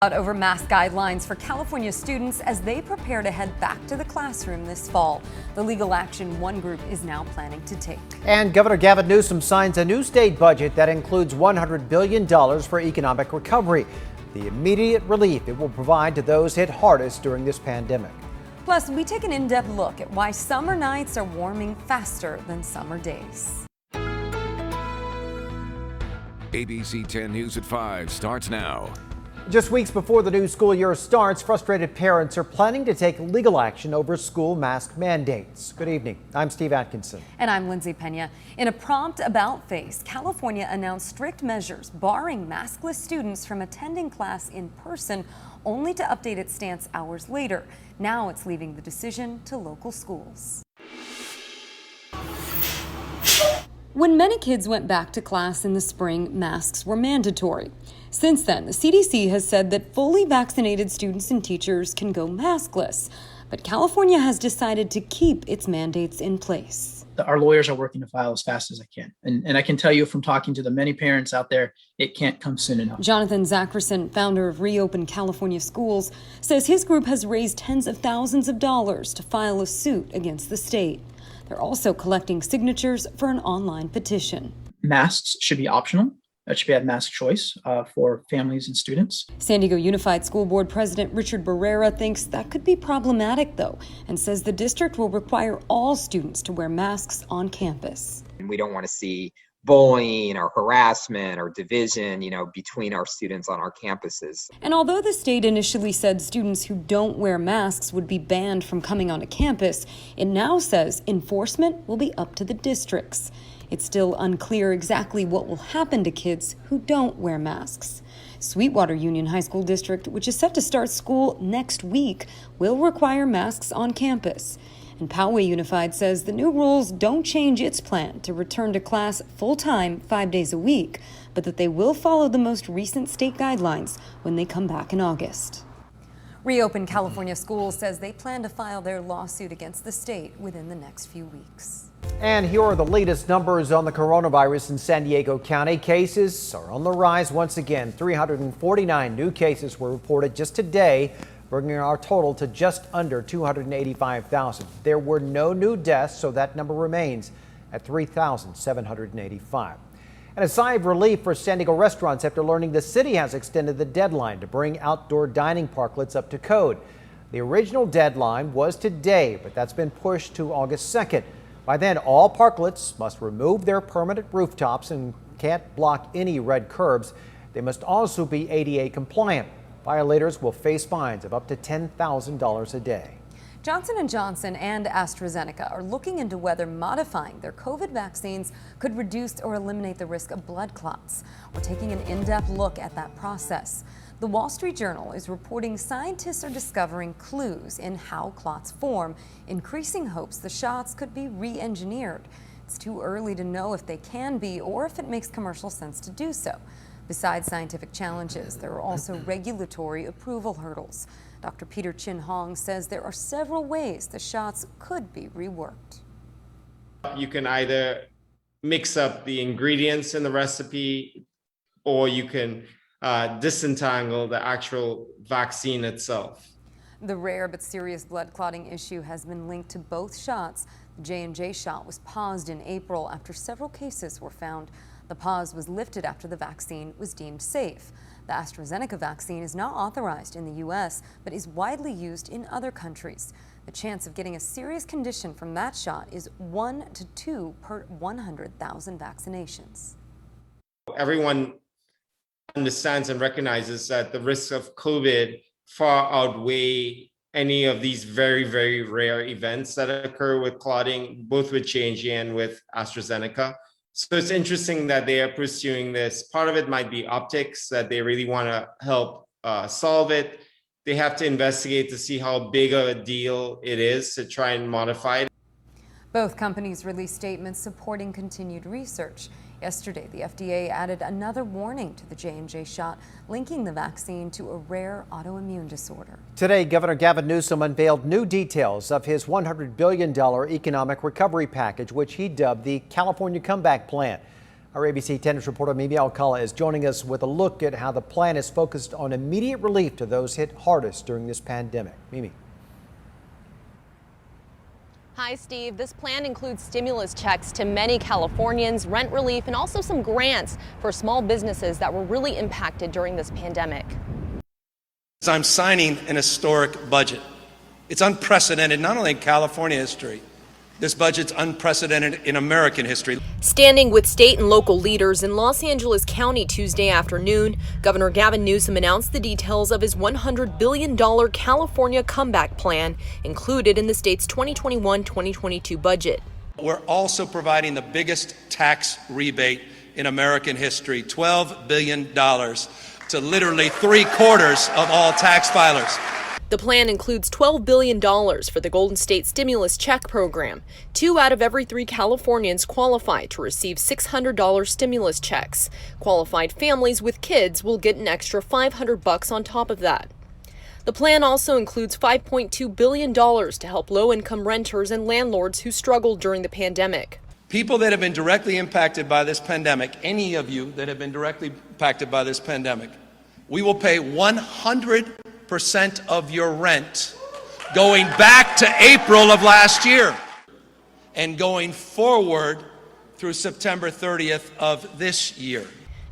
Over mask guidelines for California students as they prepare to head back to the classroom this fall. The legal action one group is now planning to take. And Governor Gavin Newsom signs a new state budget that includes $100 billion for economic recovery, the immediate relief it will provide to those hit hardest during this pandemic. Plus, we take an in-depth look at why summer nights are warming faster than summer days. ABC 10 News at 5 starts now. Just weeks before the new school year starts, frustrated parents are planning to take legal action over school mask mandates. Good evening. I'm Steve Atkinson. And I'm Lindsay Pena. In a prompt about-face, California announced strict measures barring maskless students from attending class in person, only to update its stance hours later. Now it's leaving the decision to local schools. When many kids went back to class in the spring, masks were mandatory. Since then, the CDC has said that fully vaccinated students and teachers can go maskless. But California has decided to keep its mandates in place. Our lawyers are working to file as fast as I can. And I can tell you from talking to the many parents out there, it can't come soon enough. Jonathan Zackerson, founder of Reopen California Schools, says his group has raised tens of thousands of dollars to file a suit against the state. They're also collecting signatures for an online petition. Masks should be optional. That should be a mask choice for families and students. San Diego Unified School Board President Richard Barrera thinks that could be problematic, though, and says the district will require all students to wear masks on campus. We don't want to see bullying or harassment or division, between our students on our campuses. And although the state initially said students who don't wear masks would be banned from coming onto campus, it now says enforcement will be up to the districts. It's still unclear exactly what will happen to kids who don't wear masks. Sweetwater Union High School District, which is set to start school next week, will require masks on campus. And Poway Unified says the new rules don't change its plan to return to class full-time 5 days a week, but that they will follow the most recent state guidelines when they come back in August. Reopen California Schools says they plan to file their lawsuit against the state within the next few weeks. And here are the latest numbers on the coronavirus in San Diego County. Cases are on the rise once again. 349 new cases were reported just today, bringing our total to just under 285,000. There were no new deaths, so that number remains at 3,785. And a sigh of relief for San Diego restaurants after learning the city has extended the deadline to bring outdoor dining parklets up to code. The original deadline was today, but that's been pushed to August 2nd. By then, all parklets must remove their permanent rooftops and can't block any red curbs. They must also be ADA compliant. Violators will face fines of up to $10,000 a day. Johnson & Johnson and AstraZeneca are looking into whether modifying their COVID vaccines could reduce or eliminate the risk of blood clots. We're taking an in-depth look at that process. The Wall Street Journal is reporting scientists are discovering clues in how clots form, increasing hopes the shots could be re-engineered. It's too early to know if they can be or if it makes commercial sense to do so. Besides scientific challenges, there are also regulatory approval hurdles. Dr. Peter Chin Hong says there are several ways the shots could be reworked. You can either mix up the ingredients in the recipe, or you can disentangle the actual vaccine itself. The rare but serious blood clotting issue has been linked to both shots. The J&J shot was paused in April after several cases were found. The pause was lifted after the vaccine was deemed safe. The AstraZeneca vaccine is not authorized in the U.S., but is widely used in other countries. The chance of getting a serious condition from that shot is 1 to 2 per 100,000 vaccinations. Everyone understands and recognizes that the risks of COVID far outweigh any of these very, very rare events that occur with clotting, both with J&J and with AstraZeneca. So it's interesting that they are pursuing this. Part of it might be optics, that they really want to help solve it. They have to investigate to see how big of a deal it is to try and modify it. Both companies released statements supporting continued research. Yesterday, the FDA added another warning to the J&J shot, linking the vaccine to a rare autoimmune disorder. Today, Governor Gavin Newsom unveiled new details of his $100 billion economic recovery package, which he dubbed the California Comeback Plan. Our ABC 10 News reporter Mimi Alcala is joining us with a look at how the plan is focused on immediate relief to those hit hardest during this pandemic. Mimi. Hi, Steve. This plan includes stimulus checks to many Californians, rent relief, and also some grants for small businesses that were really impacted during this pandemic. I'm signing an historic budget. It's unprecedented, not only in California history. This budget's unprecedented in American history. Standing with state and local leaders in Los Angeles County Tuesday afternoon, Governor Gavin Newsom announced the details of his $100 billion California comeback plan included in the state's 2021-2022 budget. We're also providing the biggest tax rebate in American history, $12 billion to literally 3/4 of all tax filers. The plan includes $12 billion for the Golden State Stimulus Check program. 2 out of every 3 Californians qualify to receive $600 stimulus checks. Qualified families with kids will get an extra $500 on top of that. The plan also includes $5.2 billion to help low-income renters and landlords who struggled during the pandemic. People that have been directly impacted by this pandemic, any of you that have been directly impacted by this pandemic, we will pay 100% of your rent going back to April of last year and going forward through September 30th of this year.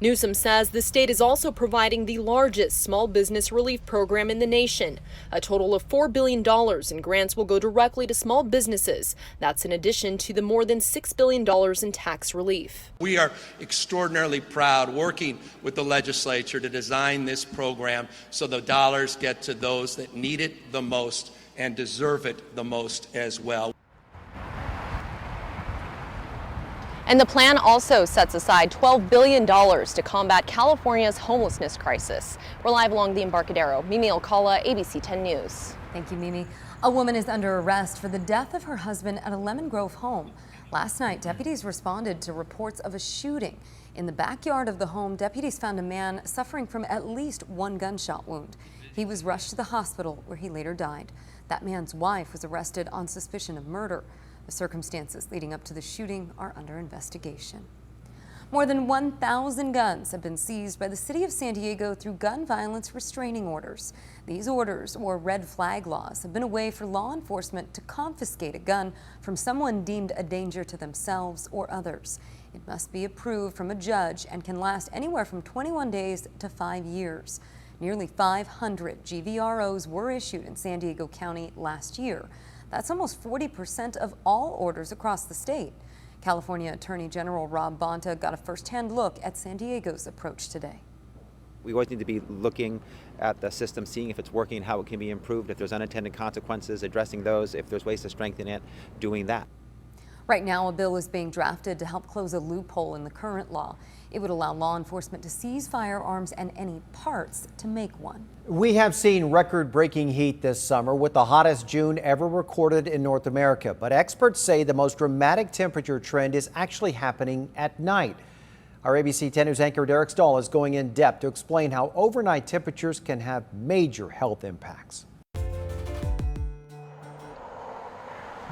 Newsom says the state is also providing the largest small business relief program in the nation. A total of $4 billion in grants will go directly to small businesses. That's in addition to the more than $6 billion in tax relief. We are extraordinarily proud working with the legislature to design this program so the dollars get to those that need it the most and deserve it the most as well. And the plan also sets aside $12 billion to combat California's homelessness crisis. We're live along the Embarcadero. Mimi Alcala, ABC 10 News. Thank you, Mimi. A woman is under arrest for the death of her husband at a Lemon Grove home. Last night, deputies responded to reports of a shooting. In the backyard of the home, deputies found a man suffering from at least 1 gunshot wound. He was rushed to the hospital where he later died. That man's wife was arrested on suspicion of murder. The circumstances leading up to the shooting are under investigation. More than 1,000 guns have been seized by the city of San Diego through gun violence restraining orders. These orders, or red flag laws, have been a way for law enforcement to confiscate a gun from someone deemed a danger to themselves or others. It must be approved from a judge and can last anywhere from 21 days to 5 years. Nearly 500 GVROs were issued in San Diego County last year. That's almost 40% of all orders across the state. California Attorney General Rob Bonta got a first-hand look at San Diego's approach today. We always need to be looking at the system, seeing if it's working, how it can be improved, if there's unintended consequences, addressing those, if there's ways to strengthen it, doing that. Right now, a bill is being drafted to help close a loophole in the current law. It would allow law enforcement to seize firearms and any parts to make one. We have seen record-breaking heat this summer with the hottest June ever recorded in North America. But experts say the most dramatic temperature trend is actually happening at night. Our ABC 10 News anchor Derek Stahl is going in depth to explain how overnight temperatures can have major health impacts.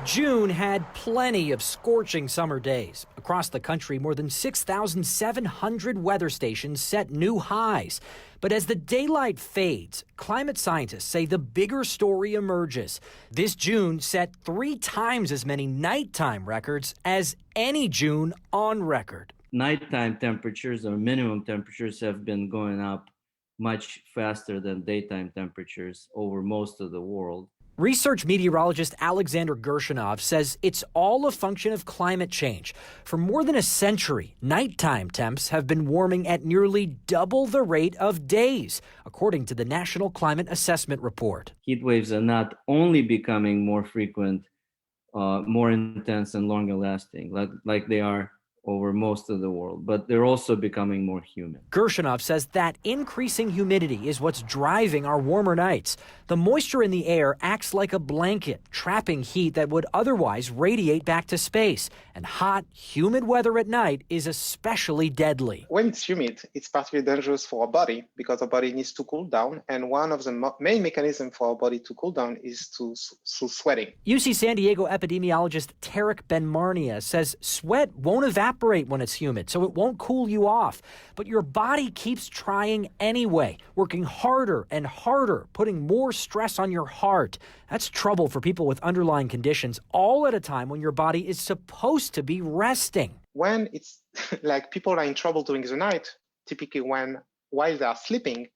June had plenty of scorching summer days. Across the country, more than 6,700 weather stations set new highs. But as the daylight fades, climate scientists say the bigger story emerges. This June set 3 times as many nighttime records as any June on record. Nighttime temperatures or minimum temperatures have been going up much faster than daytime temperatures over most of the world. Research meteorologist Alexander Gershinov says it's all a function of climate change. For more than a century, nighttime temps have been warming at nearly double the rate of days, according to the National Climate Assessment Report. Heat waves are not only becoming more frequent, more intense and longer lasting, like they are over most of the world, but they're also becoming more humid. Gershinov says that increasing humidity is what's driving our warmer nights. The moisture in the air acts like a blanket, trapping heat that would otherwise radiate back to space. And hot, humid weather at night is especially deadly. When it's humid, it's particularly dangerous for our body because our body needs to cool down. And one of the main mechanisms for our body to cool down is through sweating. UC San Diego epidemiologist Tarek Benmarnia says sweat won't evaporate evaporate when it's humid, so it won't cool you off. But your body keeps trying anyway, working harder and harder, putting more stress on your heart. That's trouble for people with underlying conditions, all at a time when your body is supposed to be resting. When it's like people are in trouble during the night, typically while they are sleeping,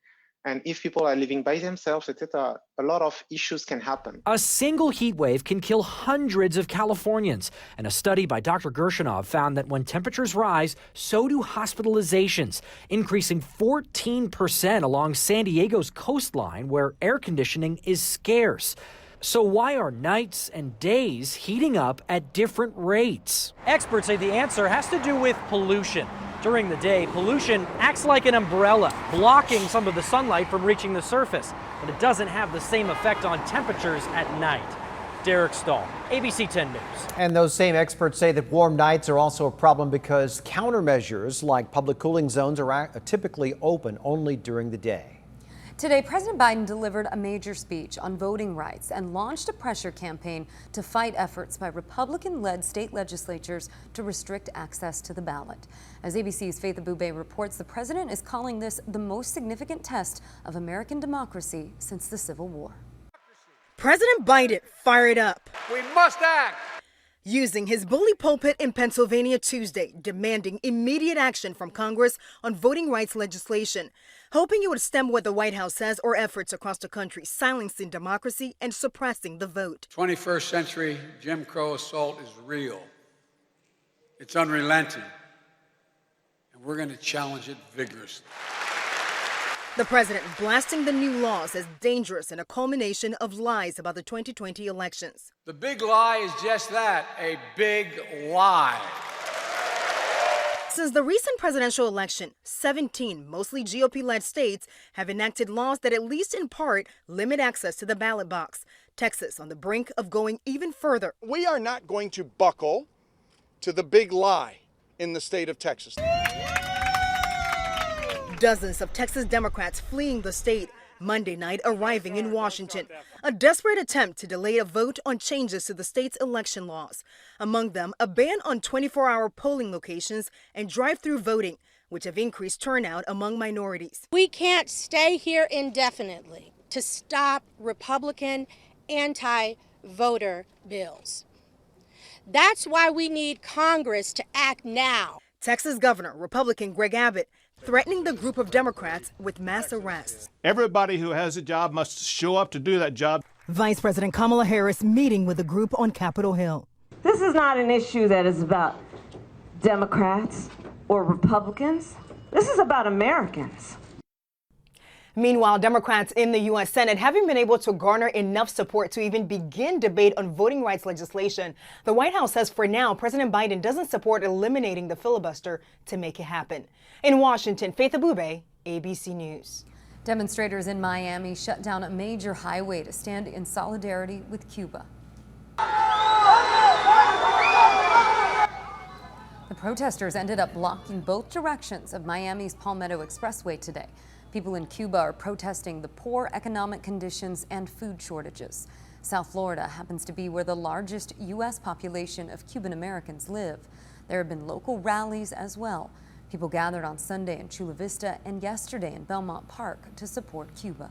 and if people are living by themselves, etc., a lot of issues can happen. A single heat wave can kill hundreds of Californians. And a study by Dr. Gershenov found that when temperatures rise, so do hospitalizations, increasing 14% along San Diego's coastline, where air conditioning is scarce. So why are nights and days heating up at different rates? Experts say the answer has to do with pollution. During the day, pollution acts like an umbrella, blocking some of the sunlight from reaching the surface, but it doesn't have the same effect on temperatures at night. Derek Stahl, ABC 10 News. And those same experts say that warm nights are also a problem because countermeasures like public cooling zones are typically open only during the day. Today, President Biden delivered a major speech on voting rights and launched a pressure campaign to fight efforts by Republican-led state legislatures to restrict access to the ballot. As ABC's Faith Abube reports, the president is calling this the most significant test of American democracy since the Civil War. President Biden fired up. We must act. Using his bully pulpit in Pennsylvania Tuesday, demanding immediate action from Congress on voting rights legislation, hoping it would stem what the White House says are efforts across the country silencing democracy and suppressing the vote. 21st century Jim Crow assault is real. It's unrelenting. And we're going to challenge it vigorously. The president blasting the new laws as dangerous and a culmination of lies about the 2020 elections. The big lie is just that, a big lie. Since the recent presidential election, 17 mostly GOP-led states have enacted laws that at least in part limit access to the ballot box. Texas on the brink of going even further. We are not going to buckle to the big lie in the state of Texas. Dozens of Texas Democrats fleeing the state Monday night, arriving in Washington. A desperate attempt to delay a vote on changes to the state's election laws. Among them, a ban on 24-hour polling locations and drive-through voting, which have increased turnout among minorities. We can't stay here indefinitely to stop Republican anti-voter bills. That's why we need Congress to act now. Texas Governor Republican Greg Abbott threatening the group of Democrats with mass arrests. Everybody who has a job must show up to do that job. Vice President Kamala Harris meeting with the group on Capitol Hill. This is not an issue that is about Democrats or Republicans. This is about Americans. Meanwhile, Democrats in the U.S. Senate haven't been able to garner enough support to even begin debate on voting rights legislation. The White House says for now, President Biden doesn't support eliminating the filibuster to make it happen. In Washington, Faith Abube, ABC News. Demonstrators in Miami shut down a major highway to stand in solidarity with Cuba. The protesters ended up blocking both directions of Miami's Palmetto Expressway today. People in Cuba are protesting the poor economic conditions and food shortages. South Florida happens to be where the largest U.S. population of Cuban Americans live. There have been local rallies as well. People gathered on Sunday in Chula Vista and yesterday in Belmont Park to support Cuba.